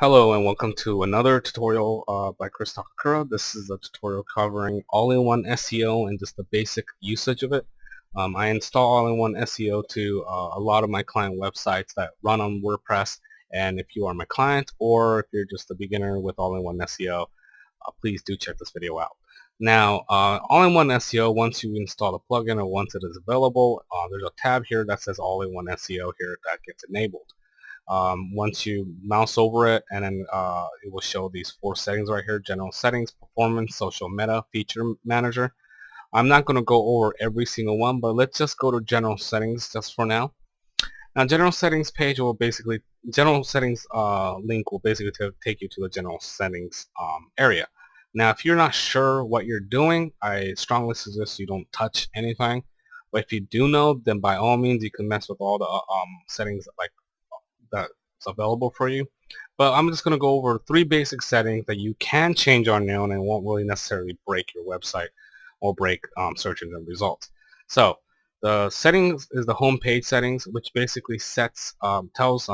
Hello and welcome to another tutorial by Chris Takakura. This is a tutorial covering all-in-one SEO and just the basic usage of it. I install all-in-one SEO to a lot of my client websites that run on WordPress, and if you are my client or if you're just a beginner with all-in-one SEO, please do check this video out. Now, all-in-one SEO, once you install the plugin or once it is available, there's a tab here that says all-in-one SEO here that gets enabled. Once you mouse over it, and then it will show these 4 settings right here: general settings, performance, social meta, feature manager. I'm not going to go over every single one, but let's just go to general settings just for now. Now, general settings page will basically, general settings link will basically take you to the general settings area. Now, if you're not sure what you're doing, I strongly suggest you don't touch anything. But if you do know, then by all means you can mess with all the settings like that's available for you. But I'm just going to go over 3 basic settings that you can change on your own and won't really necessarily break your website or break search engine results. So the settings is the home page settings, which basically sets tells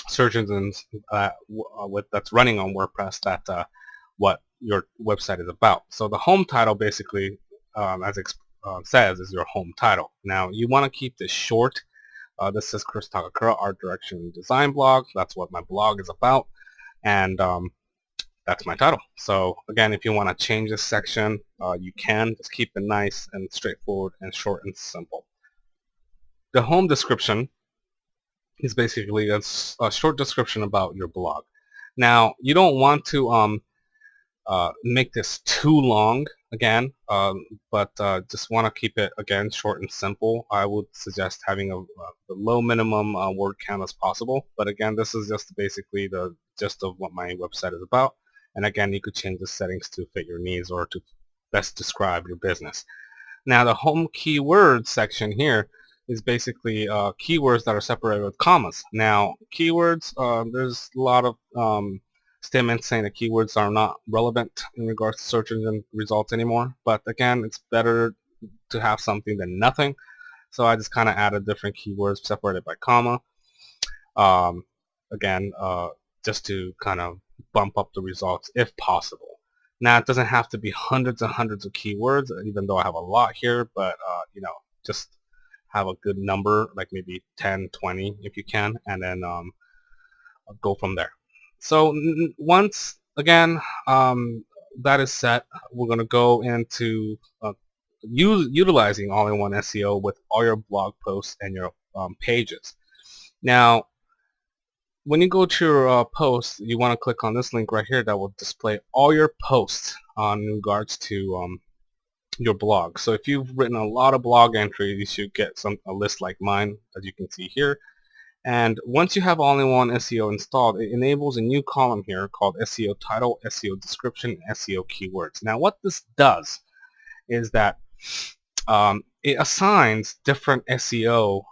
search engines that's running on WordPress that what your website is about. So the home title basically, as it says, is your home title. Now you want to keep this short. This is Chris Takakura, Art Direction and Design blog. That's what my blog is about, and that's my title. So again, if you want to change this section, you can. Just keep it nice and straightforward and short and simple. The home description is basically a short description about your blog. Now, you don't want to make this too long again, but just want to keep it again short and simple. I would suggest having the low minimum word count as possible, but again, this is just basically the gist of what my website is about. And again, you could change the settings to fit your needs or to best describe your business. Now, the home keywords section here is basically keywords that are separated with commas. Now, keywords, there's a lot of statements saying that keywords are not relevant in regards to search engine results anymore. But again, it's better to have something than nothing. So I just kind of added different keywords separated by comma. Again, just to kind of bump up the results if possible. Now, it doesn't have to be hundreds and hundreds of keywords, even though I have a lot here, but just have a good number, like maybe 10, 20 if you can, and then go from there. So once again that is set, we're going to go into utilizing all-in-one SEO with all your blog posts and your pages. Now, when you go to your posts, you want to click on this link right here that will display all your posts in regards to your blog. So if you've written a lot of blog entries, you should get a list like mine, as you can see here. And once you have all-in-one SEO installed, it enables a new column here called SEO title, SEO description, and SEO keywords. Now, what this does is that it assigns different SEO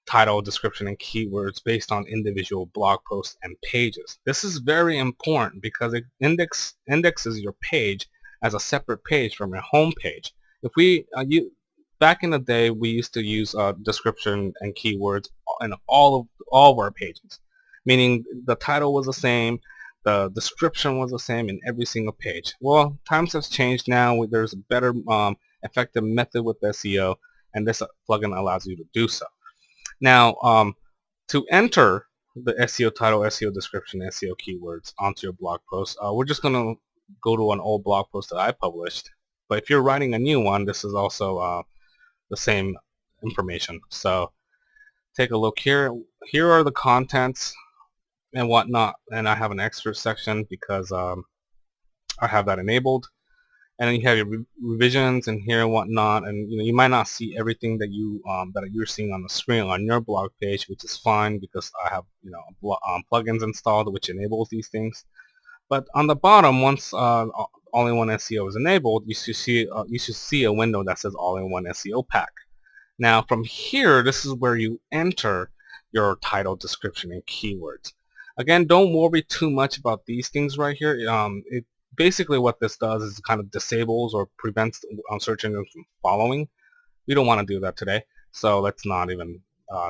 title, description, and keywords based on individual blog posts and pages. This is very important because it indexes your page as a separate page from your home page. If we back in the day, we used to use description and keywords in all of our pages, meaning the title was the same, the description was the same in every single page. Well, times have changed now. There's a better effective method with SEO, and this plugin allows you to do so. Now, to enter the SEO title, SEO description, SEO keywords onto your blog post, we're just going to go to an old blog post that I published. But if you're writing a new one, this is also the same information. So take a look here. Here are the contents and whatnot, and I have an extra section because I have that enabled. And then you have your revisions in here and whatnot, and you might not see everything that you're seeing on the screen on your blog page, which is fine because I have plugins installed which enables these things. But on the bottom, once all-in-one SEO is enabled, you should see a window that says all-in-one SEO pack. Now, from here, this is where you enter your title, description, and keywords. Again, don't worry too much about these things right here. Basically what this does is kind of disables or prevents search engines from following. We don't want to do that today, so let's not even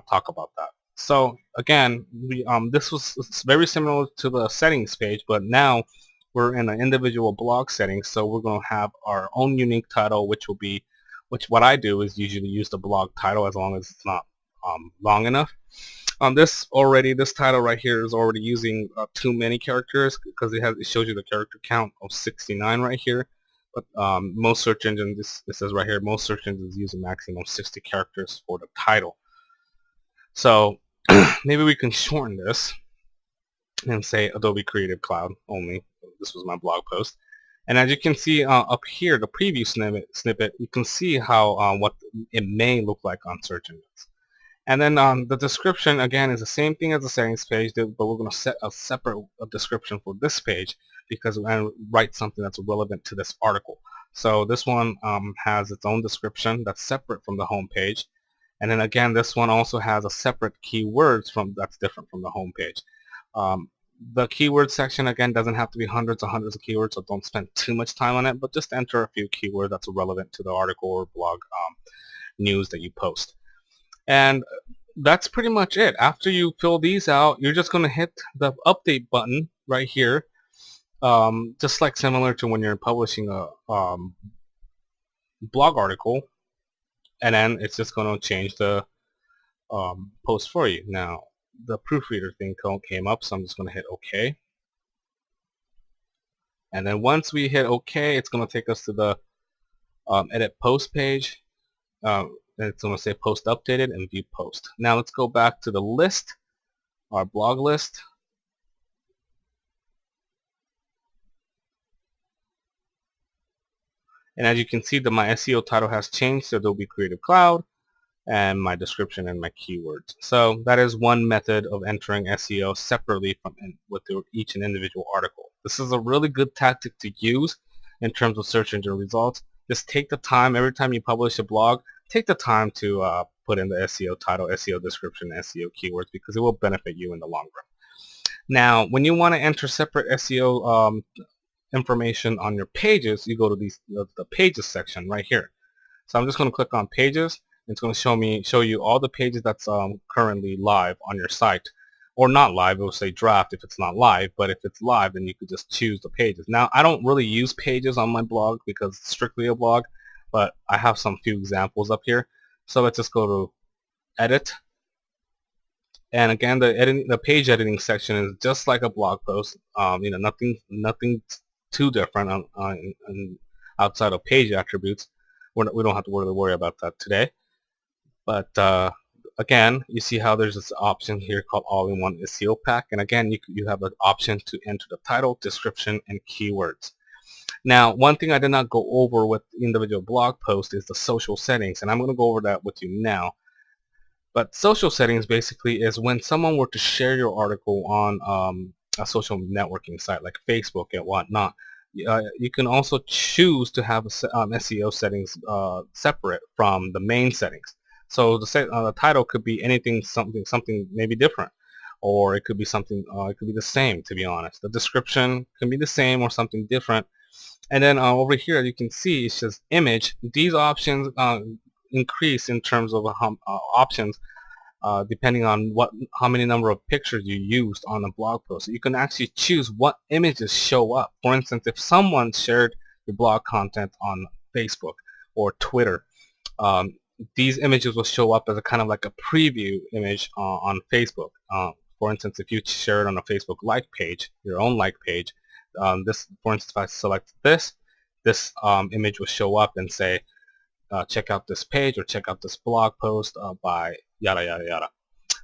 talk about that. So again, this was very similar to the settings page, but now we're in an individual blog settings. So we're going to have our own unique title, which what I do is usually use the blog title as long as it's not long enough. This title right here is already using too many characters because it shows you the character count of 69 right here. But most search engines, this says right here, most search engines use a maximum of 60 characters for the title. So maybe we can shorten this and say Adobe Creative Cloud only. This was my blog post. And as you can see up here, the preview snippet, you can see how what it may look like on search engines. And then the description, again, is the same thing as the settings page, but we're going to set a separate description for this page because we're going to write something that's relevant to this article. So this one has its own description that's separate from the home page. And then again, this one also has a separate keywords that's different from the home page. The keyword section, again, doesn't have to be hundreds and hundreds of keywords, so don't spend too much time on it, but just enter a few keywords that's relevant to the article or blog news that you post. And that's pretty much it. After you fill these out, you're just going to hit the update button right here, just like similar to when you're publishing a blog article, and then it's just going to change the post for you. Now, the proofreader thing came up, so I'm just going to hit OK. And then once we hit OK, it's going to take us to the edit post page. It's going to say post updated and view post. Now let's go back to the list, our blog list. And as you can see, my SEO title has changed to Adobe Creative Cloud, and my description and my keywords. So that is one method of entering SEO separately from with each and individual article. This is a really good tactic to use in terms of search engine results. Just take the time every time you publish a blog. Take the time to put in the SEO title, SEO description, SEO keywords because it will benefit you in the long run. Now, when you want to enter separate SEO information on your pages, you go to the pages section right here. So I'm just going to click on pages. It's going to show you all the pages that's currently live on your site, or not live. It will say draft if it's not live, but if it's live, then you could just choose the pages. Now, I don't really use pages on my blog because it's strictly a blog, but I have some few examples up here. So let's just go to edit, and again, the page editing section is just like a blog post. Nothing too different outside of page attributes. We don't have to really worry about that today. But again, you see how there's this option here called All-in-One SEO Pack, and again, you have an option to enter the title, description, and keywords. Now, one thing I did not go over with individual blog posts is the social settings, and I'm going to go over that with you now. But social settings basically is when someone were to share your article on a social networking site like Facebook and whatnot, you can also choose to have SEO settings separate from the main settings. So the title could be anything, something maybe different, or it could be something, it could be the same, to be honest. The description can be the same or something different. And then over here, you can see it says image. These options increase in terms of options depending on how many number of pictures you used on a blog post. So you can actually choose what images show up. For instance, if someone shared your blog content on Facebook or Twitter, these images will show up as a kind of like a preview image on Facebook. For instance, if you share it on a Facebook like page, your own like page, for instance, if I select this image will show up and say, check out this page or check out this blog post by yada yada yada.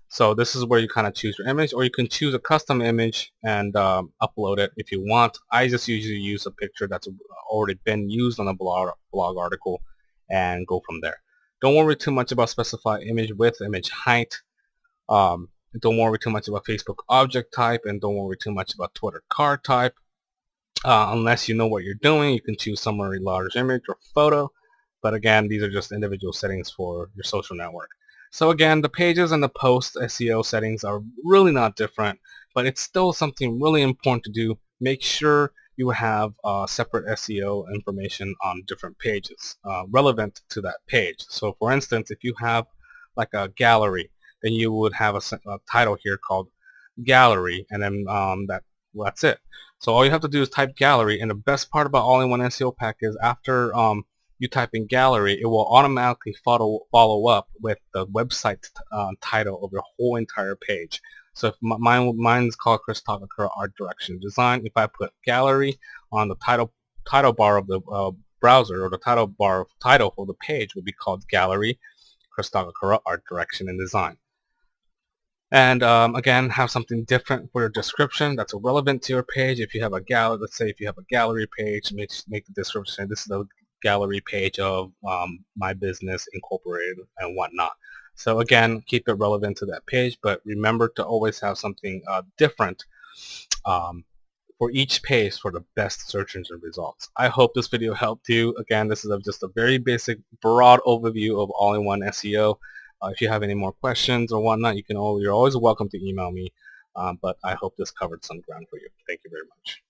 So this is where you kind of choose your image, or you can choose a custom image and upload it if you want. I just usually use a picture that's already been used on a blog article and go from there. Don't worry too much about specify image width, image height. Don't worry too much about Facebook object type, and don't worry too much about Twitter card type. Unless you know what you're doing, you can choose somewhere large image or photo. But again, these are just individual settings for your social network. So again, the pages and the post SEO settings are really not different, but it's still something really important to do. Make sure you have separate SEO information on different pages relevant to that page. So for instance, if you have like a gallery then you would have a title here called gallery, and then that's it. So all you have to do is type gallery, and the best part about all-in-one SEO pack is after you type in gallery, it will automatically follow up with the website title of your whole entire page. So if mine's called Chris Takakura Art Direction Design. If I put gallery on the title bar of the browser, or the title for the page would be called gallery Chris Takakura Art Direction and Design. And again, have something different for your description that's relevant to your page. If you have a gallery, let's say if you have a gallery page, make the description, this is the gallery page of my business incorporated and whatnot. So again, keep it relevant to that page, but remember to always have something different for each page for the best search engine results. I hope this video helped you. Again, this is just a very basic, broad overview of all-in-one SEO. If you have any more questions or whatnot, you're always welcome to email me. But I hope this covered some ground for you. Thank you very much.